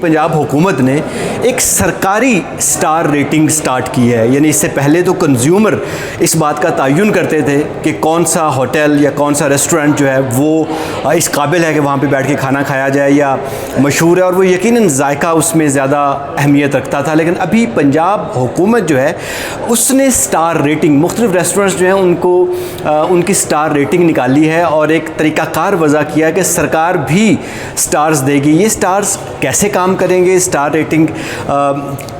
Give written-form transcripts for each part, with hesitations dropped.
पंजाब हुकूमत ने एक सरकारी स्टार रेटिंग स्टार्ट की है। यानी इससे पहले तो कंज्यूमर इस बात का तयन करते थे कि कौन सा होटल या कौन सा रेस्टोरेंट जो है वो इस काबिल है कि वहाँ पे बैठ के खाना खाया जाए या मशहूर है, और वो यकीनन जायका उसमें ज़्यादा अहमियत रखता था। लेकिन अभी पंजाब हुकूमत जो है उसने स्टार रेटिंग, मुख्तलिफ रेस्टोरेंट्स जो हैं उनको उनकी स्टार रेटिंग निकाली है और एक तरीक़ाकार वज़ा किया है कि सरकार भी स्टार्स देगी। ये स्टार्स कैसे काम करेंगे, स्टार रेटिंग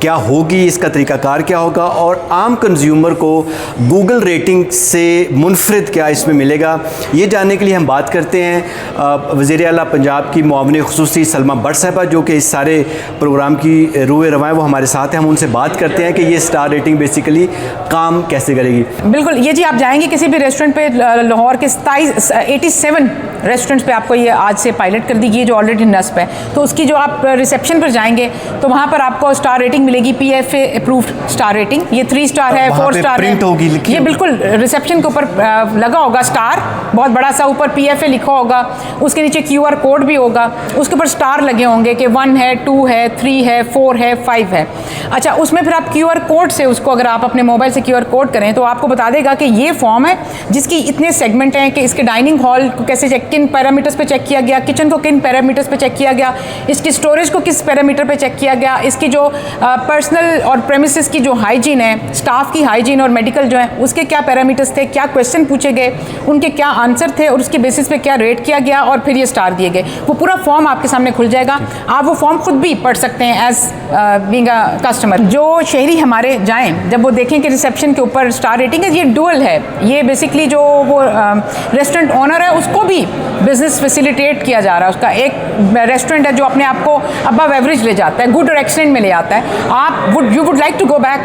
क्या होगी, इसका तरीक़ाकार क्या होगा, और आम कंज्यूमर को गूगल रेटिंग से मुनफरिद क्या इसमें मिलेगा, ये जानने के लिए हम बात करते हैं वज़ीर आला पंजाब की मुआविन खुसूसी सलमा भट्ट साहिबा, जो कि इस सारे प्रोग्राम की रूह रवां है, वो हमारे साथ हैं। हम उनसे बात करते हैं कि ये स्टार रेटिंग बेसिकली काम कैसे करेगी। बिल्कुल, ये जी आप जाएंगे किसी भी रेस्टोरेंट पे, लाहौर के 87 रेस्टोरेंट्स पे आपको ये आज से पायलट कर दी गई है जो ऑलरेडी नस्ब है। तो उसकी जो आप रिसेप्शन पर जाएंगे तो वहाँ पर आपको स्टार रेटिंग मिलेगी, PFA अप्रूव्ड स्टार रेटिंग। ये 3 स्टार है, 4 स्टार है, ये बिल्कुल रिसेप्शन के ऊपर लगा होगा स्टार, बहुत बड़ा सा ऊपर PFA लिखा होगा, उसके नीचे QR कोड भी होगा, उसके ऊपर स्टार लगे होंगे कि 1 है, 2 है, 3 है, 4 है, 5 है। अच्छा, उसमें फिर आप QR कोड से उसको अगर आप अपने मोबाइल से QR कोड करें तो आपको बता देगा कि ये फॉर्म है जिसकी इतने सेगमेंट हैं, कि इसके डाइनिंग हॉल को कैसे चेक, किन पैरामीटर्स पे चेक किया गया, किचन को किन पैरामीटर्स पे चेक किया गया, इसकी स्टोरेज को किस पैरामीटर पे चेक किया गया, इसकी जो पर्सनल और प्रेमिसेस की जो हाइजीन है, स्टाफ की हाइजीन और मेडिकल जो है उसके क्या पैरामीटर्स थे, क्या क्वेश्चन पूछे गए, उनके क्या आंसर थे और उसके बेसिस पे क्या रेट किया गया और फिर ये स्टार दिए गए। वो पूरा फॉर्म आपके सामने खुल जाएगा, आप वो फॉर्म खुद भी पढ़ सकते हैं एज बीइंग अ कस्टमर। जो शहरी हमारे जाएं, जब वो देखें कि रिसेप्शन के ऊपर स्टार रेटिंग है, ये डुअल है, ये बेसिकली जो वो रेस्टोरेंट ओनर है उसको भी बिजनेस फैसिलिटेट किया जा रहा है। उसका एक रेस्टोरेंट है जो अपने आप को अबव एवरेज ले जाता है, गुड और एक्सीलेंट में ले आता है, आप you would like to go back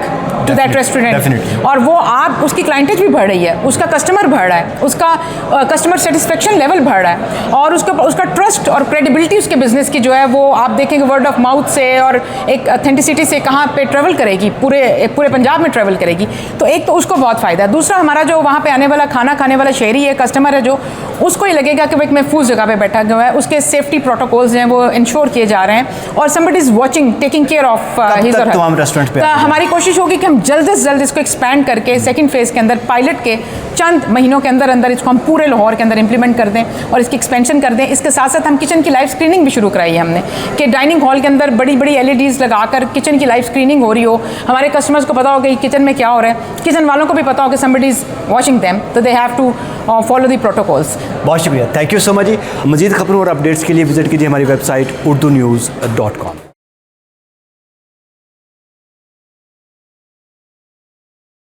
to that restaurant, और वो आप उसकी क्लाइंटेज भी बढ़ रही है, उसका कस्टमर बढ़ रहा है, उसका कस्टमर सेटिस्फेक्शन लेवल बढ़ रहा है, और उसका ट्रस्ट और क्रेडिबिलिटी उसके बिजनेस की जो है वो आप देखेंगे वर्ड ऑफ माउथ से और एक ऑथेंटिसिटी से कहाँ पे ट्रेवल करेगी, पूरे पंजाब में ट्रेवल करेगी। तो एक तो उसको बहुत फ़ायदा है। दूसरा, हमारा जो वहाँ पे आने वाला खाना खाने वाला शहरी है, कस्टमर है, जो उसको ये लगेगा कि एक महफूज जगह पे बैठा हुआ है, उसके सेफ्टी प्रोटोकॉल्स हैं वो इंश्योर किए जा रहे हैं, और somebody is watching, taking care of his और हर। रेस्टोरेंट पे हमारी कोशिश होगी कि हम जल्द से जल्द इसको एक्सपैंड करके सेकंड फेज़ के अंदर, पायलट के चंद महीनों के अंदर अंदर इसको हम पूरे लाहौर के अंदर इंप्लीमेंट कर दें और इसकी एक्सपेंशन कर दें। इसके साथ साथ हम किचन की लाइव स्क्रीनिंग भी शुरू कराई है हमने, कि डाइनिंग हॉल के अंदर बड़ी बड़ी LEDs लगाकर किचन की लाइव स्क्रीनिंग हो रही हो, हमारे कस्टमर्स को पता हो कि किचन में क्या हो रहा है, किचन वालों को भी पता हो कि somebody is watching them, तो they have to follow the protocols। बहुत शुक्रिया, थैंक यू सो मच जी। मज़ीद खबरों और अपडेट्स के लिए विजिट कीजिए हमारी वेबसाइट urdunews.com।